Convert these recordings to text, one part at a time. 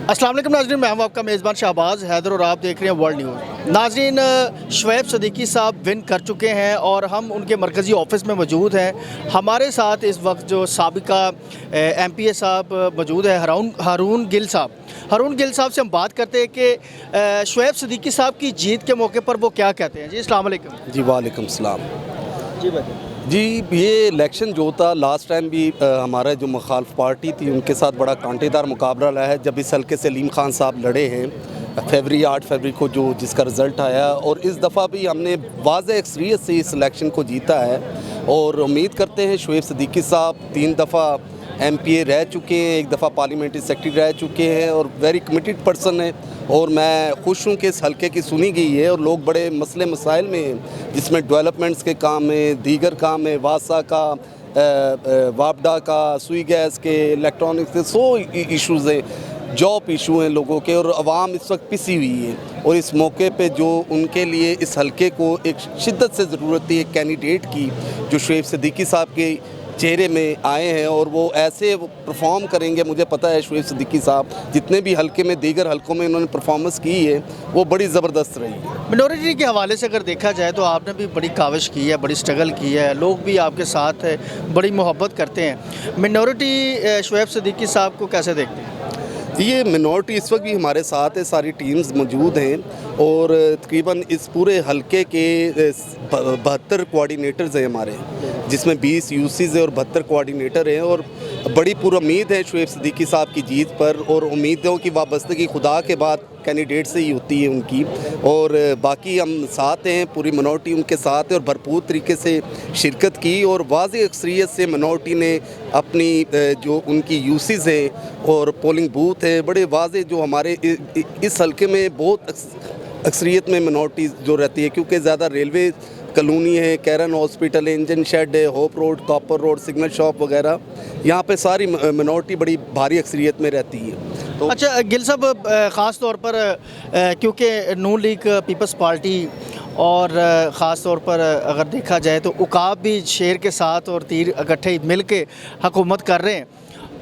अस्सलाम वालेकुम नाज़रीन, मैं हूं आपका मेज़बान शहबाज हैदर और आप देख रहे हैं वर्ल्ड न्यूज़। नाज़रीन, शुएब सिद्दीकी साहब विन कर चुके हैं और हम उनके मरकज़ी ऑफ़िस में मौजूद हैं। हमारे साथ इस वक्त जो साबिका MPA साहब मौजूद है, हारून गिल साहब से हम बात करते हैं कि शुएब सिद्दीकी साहब की जीत के मौके पर वो क्या कहते हैं। जी अस्सलाम वालेकुम। जी वालेकुम सलाम। जी बताइए। जी, ये इलेक्शन जो था लास्ट टाइम भी हमारा जो मुखालिफ पार्टी थी उनके साथ बड़ा कांटेदार मुकाबला रहा है। जब इस हल्के से सलीम खान साहब लड़े हैं 8 फरवरी को जिसका रिज़ल्ट आया, और इस दफ़ा भी हमने वाज़ेह अक्सरियत से इस इलेक्शन को जीता है और उम्मीद करते हैं शुएब सिद्दीकी साहब 3 दफ़ा MPA रह चुके हैं, 1 दफ़ा पार्लियामेंट्री सेक्रेटरी रह चुके हैं और वेरी कमिटेड पर्सन है। और मैं खुश हूँ कि इस हल्के की सुनी गई है और लोग बड़े मसले मसाइल में हैं, जिसमें डेवलपमेंट्स के काम हैं, दीगर काम है, वासा का, वापडा का, सुई गैस के, इलेक्ट्रॉनिक्स के 100 इशूज़ हैं, जॉब इशू हैं लोगों के, और आवाम इस वक्त पिसी हुई है। और इस मौके पे जो उनके लिए इस हल्के को एक शिद्दत से ज़रूरत थी एक कैंडिडेट की, जो शुएब सिद्दीकी साहब के चेहरे में आए हैं और वो ऐसे परफॉर्म करेंगे। मुझे पता है शुएब सिद्दीकी साहब जितने भी हल्के में, दीगर हल्कों में उन्होंने परफॉर्मेंस की है, वो बड़ी ज़बरदस्त रही है। मिनॉरिटी के हवाले से अगर देखा जाए तो आपने भी बड़ी काविश की है, बड़ी स्ट्रगल की है, लोग भी आपके साथ है, बड़ी मोहब्बत करते हैं। मिनॉरिटी शुएब सिद्दीकी साहब को कैसे देखते हैं? ये मिनॉरिटी इस वक्त भी हमारे साथ है, सारी टीम्स मौजूद हैं और तकरीबन इस पूरे हल्के के 72 कोऑर्डिनेटर्स हैं हमारे, जिसमें 20 यूसीज़ है और 72 कोऑर्डिनेटर हैं। और बड़ी पुरुम्मीद है शुएब सिद्दीकी साहब की जीत पर, और उम्मीदों की वाबस्तगी खुदा के बाद कैंडिडेट से ही होती है उनकी। और बाकी हम साथ हैं, पूरी मिनॉरिटी उनके साथ है और भरपूर तरीके से शिरकत की, और वाज़ेह अक्सरियत से मिनॉरिटी ने अपनी जो उनकी यूसीज़ हैं और पोलिंग बूथ है, बड़े वाज़ेह जो हमारे इस हल्के में बहुत अक्सरियत में मिनॉरिटी जो रहती है, क्योंकि ज़्यादा रेलवे कॉलोनी है, कैरन हॉस्पिटल है, इंजन शेड है, hope road, copper road, signal shop वगैरह, यहाँ पे सारी मिनॉरिटी बड़ी भारी अक्सरियत में रहती है। तो अच्छा गिल साहब, ख़ास तौर पर क्योंकि नून लीग पीपल्स पार्टी और ख़ास तौर पर अगर देखा जाए तो उकाब भी शेर के साथ और तीर इकट्ठे मिल के हुकूमत कर रहे हैं,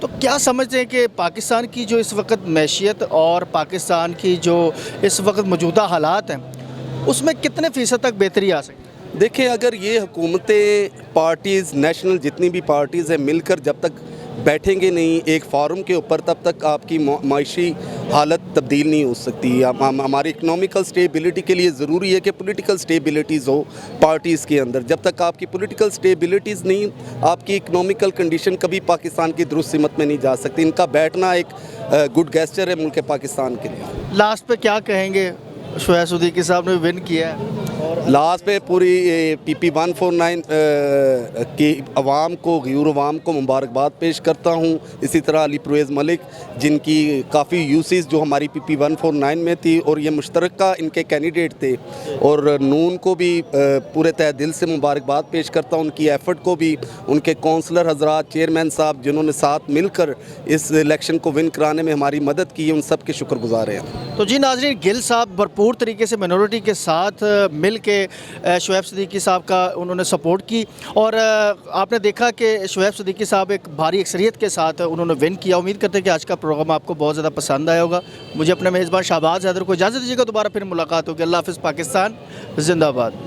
तो क्या समझते हैं कि पाकिस्तान की जो इस वक्त मैशियत और पाकिस्तान की जो इस वक्त मौजूदा हालात हैं उसमें कितने फ़ीसद तक बेहतरी आ सकती है? देखिए, अगर ये हुकूमतें, पार्टीज़, नेशनल जितनी भी पार्टीज़ हैं, मिलकर जब तक बैठेंगे नहीं एक फार्म के ऊपर, तब तक आपकी माशी हालत तब्दील नहीं हो सकती। हमारी इकनॉमिकल स्टेबिलिटी के लिए ज़रूरी है कि पॉलिटिकल स्टेबिलिटीज़ हो पार्टीज़ के अंदर। जब तक आपकी पॉलिटिकल स्टेबिलिटीज़ नहीं, आपकी इकनॉमिकल कंडीशन कभी पाकिस्तान की दुरुस्त सिमत में नहीं जा सकती। इनका बैठना एक गुड गेस्चर है मुल्क पाकिस्तान के लिए। लास्ट पे क्या कहेंगे? शुएब सिद्दीकी साहब ने विन किया है और लास्ट पे पूरी PP 149 की आवाम को, गयूर आवाम को मुबारकबाद पेश करता हूँ। इसी तरह अली परवेज़ मलिक, जिनकी काफ़ी यूसीज़ जो हमारी PP 149 में थी और ये मुश्तरका इनके कैंडिडेट थे, और नून को भी पूरे तहे दिल से मुबारकबाद पेश करता हूँ। उनकी एफ़र्ट को भी, उनके काउंसलर हजरात, चेयरमैन साहब जिन्होंने साथ मिलकर इस इलेक्शन को विन कराने में हमारी मदद की है, उन सब के शुक्रगुजार हैं। तो जी नाज़रीन, गिल साहब भरपूर तरीके से मिनॉरिटी के साथ मिल के शुएब सिद्दीकी साहब का उन्होंने सपोर्ट की, और आपने देखा कि शुएब सिद्दीकी साहब एक भारी अक्सरियत के साथ उन्होंने विन किया। उम्मीद करते हैं कि आज का प्रोग्राम आपको बहुत ज़्यादा पसंद आया होगा। मुझे अपने मेज़बान शहबाज हैदर को इजाज़त दीजिएगा, दोबारा फिर मुलाकात होगी। अल्लाह हाफ़िज़। पाकिस्तान जिंदाबाद।